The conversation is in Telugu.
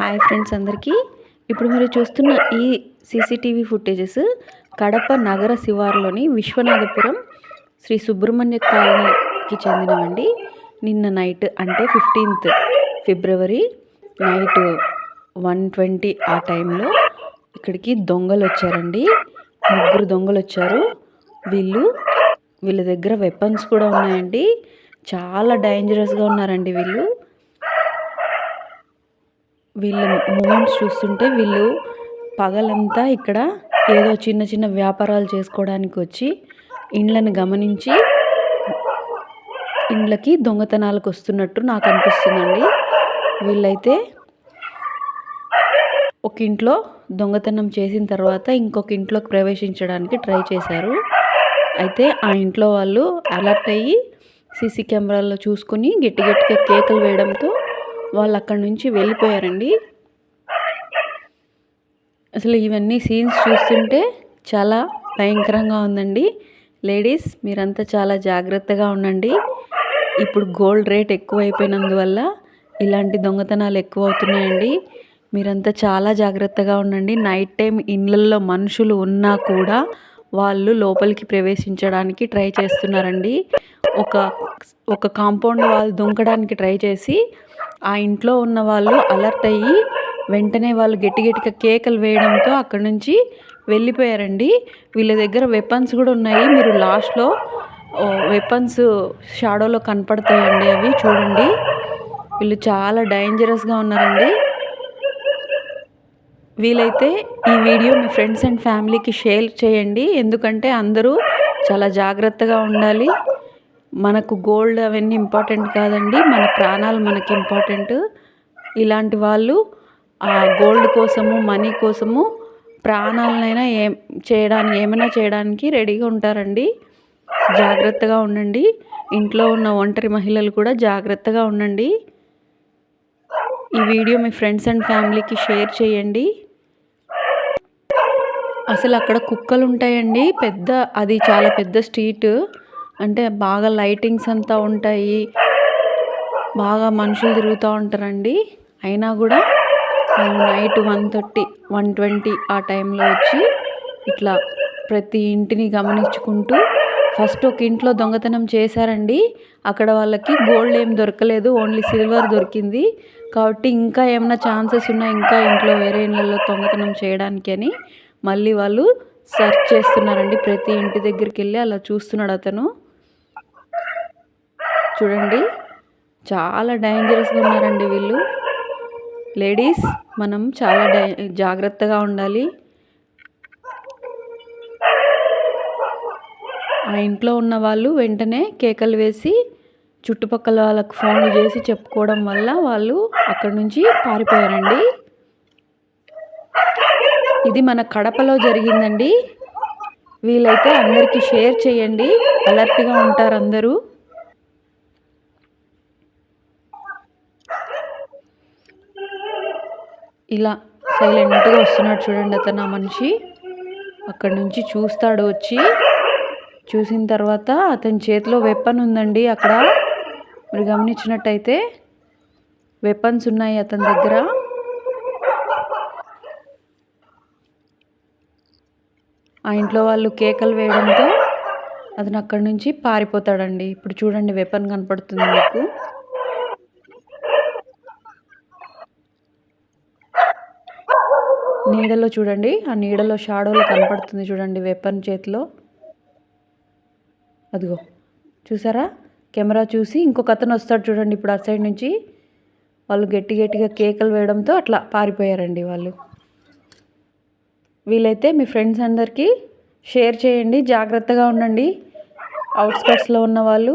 హాయ్ ఫ్రెండ్స్ అందరికీ. ఇప్పుడు మీరు చూస్తున్న ఈ సీసీటీవీ ఫుటేజెస్ కడప నగర శివారులోని విశ్వనాథపురం శ్రీ సుబ్రహ్మణ్య కాలనీకి చెందినవండి. నిన్న నైట్ అంటే 15th ఫిబ్రవరి నైట్ 1:20 ఆ టైంలో ఇక్కడికి దొంగలు వచ్చారండి. 3 దొంగలు వచ్చారు. వీళ్ళ దగ్గర వెపన్స్ కూడా ఉన్నాయండి. చాలా డేంజరస్గా ఉన్నారండి వీళ్ళ మూమెంట్స్ చూస్తుంటే వీళ్ళు పగలంతా ఇక్కడ ఏదో చిన్న చిన్న వ్యాపారాలు చేసుకోవడానికి వచ్చి ఇండ్లను గమనించి ఇండ్లకి దొంగతనాలకు వస్తున్నట్టు నాకు అనిపిస్తుందండి. వీళ్ళైతే ఒక ఇంట్లో దొంగతనం చేసిన తర్వాత ఇంకొక ఇంట్లోకి ప్రవేశించడానికి ట్రై చేశారు. అయితే ఆ ఇంట్లో వాళ్ళు అలర్ట్ అయ్యి సీసీ కెమెరాల్లో చూసుకొని గట్టిగా కేకలు వేయడంతో వాళ్ళు అక్కడి నుంచి వెళ్ళిపోయారండి. అసలు ఇవన్నీ సీన్స్ చూస్తుంటే చాలా భయంకరంగా ఉందండి. లేడీస్ మీరంతా చాలా జాగ్రత్తగా ఉండండి. ఇప్పుడు గోల్డ్ రేట్ ఎక్కువైపోయినందువల్ల ఇలాంటి దొంగతనాలు ఎక్కువ అవుతున్నాయండి. మీరంతా చాలా జాగ్రత్తగా ఉండండి. నైట్ టైం ఇళ్ళల్లో మనుషులు ఉన్నా కూడా వాళ్ళు లోపలికి ప్రవేశించడానికి ట్రై చేస్తున్నారండి. ఒక కాంపౌండ్ వాళ్ళు దుంకడానికి ట్రై చేసి ఆ ఇంట్లో ఉన్న వాళ్ళు అలర్ట్ అయ్యి వెంటనే వాళ్ళు గట్టిగా కేకలు వేయడంతో అక్కడి నుంచి వెళ్ళిపోయారండి. వీళ్ళ దగ్గర వెపన్స్ కూడా ఉన్నాయి. మీరు లాస్ట్లో వెపన్స్ షాడోలో కనపడతాయండి, అవి చూడండి. వీళ్ళు చాలా డేంజరస్గా ఉన్నారండి. వీలైతే ఈ వీడియో మీ ఫ్రెండ్స్ అండ్ ఫ్యామిలీకి షేర్ చేయండి. ఎందుకంటే అందరూ చాలా జాగ్రత్తగా ఉండాలి. మనకు గోల్డ్ అవన్నీ ఇంపార్టెంట్ కాదండి, మన ప్రాణాలు మనకి ఇంపార్టెంట్. ఇలాంటి వాళ్ళు ఆ గోల్డ్ కోసము మనీ కోసము ప్రాణాలనైనా ఏమైనా చేయడానికి రెడీగా ఉంటారండి. జాగ్రత్తగా ఉండండి. ఇంట్లో ఉన్న ఒంటరి మహిళలు కూడా జాగ్రత్తగా ఉండండి. ఈ వీడియో మీ ఫ్రెండ్స్ అండ్ ఫ్యామిలీకి షేర్ చేయండి. అసలు అక్కడ కుక్కలు ఉంటాయండి. అది చాలా పెద్ద స్ట్రీట్. అంటే బాగా లైటింగ్స్ అంతా ఉంటాయి, బాగా మనుషులు తిరుగుతూ ఉంటారండి. అయినా కూడా నైట్ 1:30 1:20 ఆ టైంలో వచ్చి ఇట్లా ప్రతి ఇంటిని గమనించుకుంటూ ఫస్ట్ ఒక ఇంట్లో దొంగతనం చేశారండి. అక్కడ వాళ్ళకి గోల్డ్ ఏం దొరకలేదు, ఓన్లీ సిల్వర్ దొరికింది. కాబట్టి ఇంకా ఏమైనా ఛాన్సెస్ ఉన్నాయి ఇంకా ఇంట్లో వేరే ఇళ్ళల్లో దొంగతనం చేయడానికి అని మళ్ళీ వాళ్ళు సెర్చ్ చేస్తున్నారండి. ప్రతి ఇంటి దగ్గరికి వెళ్ళి అలా చూస్తున్నాడు అతను. చూడండి, చాలా డేంజరస్గా ఉన్నారండి వీళ్ళు. లేడీస్ మనం చాలా జాగ్రత్తగా ఉండాలి. ఆ ఇంట్లో ఉన్న వాళ్ళు వెంటనే కేకలు వేసి చుట్టుపక్కల వాళ్ళకు ఫోన్లు చేసి చెప్పుకోవడం వల్ల వాళ్ళు అక్కడి నుంచి పారిపోయారండి. ఇది మన కడపలో జరిగిందండి. వీలైతే అందరికీ షేర్ చేయండి, అలర్ట్గా ఉంటారు అందరూ. ఇలా సైలెంట్గా వస్తున్నాడు చూడండి అతను. ఆ మనిషి అక్కడి నుంచి చూస్తాడు. చూసిన తర్వాత అతని చేతిలో వెపన్ ఉందండి. అక్కడ మీరు గమనించినట్టయితే వెపన్స్ ఉన్నాయి అతని దగ్గర. ఆ ఇంట్లో వాళ్ళు కేకలు వేయడంతో అతను అక్కడి నుంచి పారిపోతాడండి. ఇప్పుడు చూడండి, వెపన్ కనపడుతుంది మీకు. నీడలో చూడండి, ఆ నీడలో షాడోలో కనపడుతుంది చూడండి వెపన్ చేతిలో. అదిగో చూసారా, కెమెరా చూసి ఇంకొక అతను వస్తాడు చూడండి ఇప్పుడు అటు సైడ్ నుంచి. వాళ్ళు గట్టిగా కేకలు వేయడంతో అట్లా పారిపోయారండి వాళ్ళు. వీలైతే మీ ఫ్రెండ్స్ అందరికీ షేర్ చేయండి. జాగ్రత్తగా ఉండండి అవుట్స్కట్స్లో ఉన్న వాళ్ళు.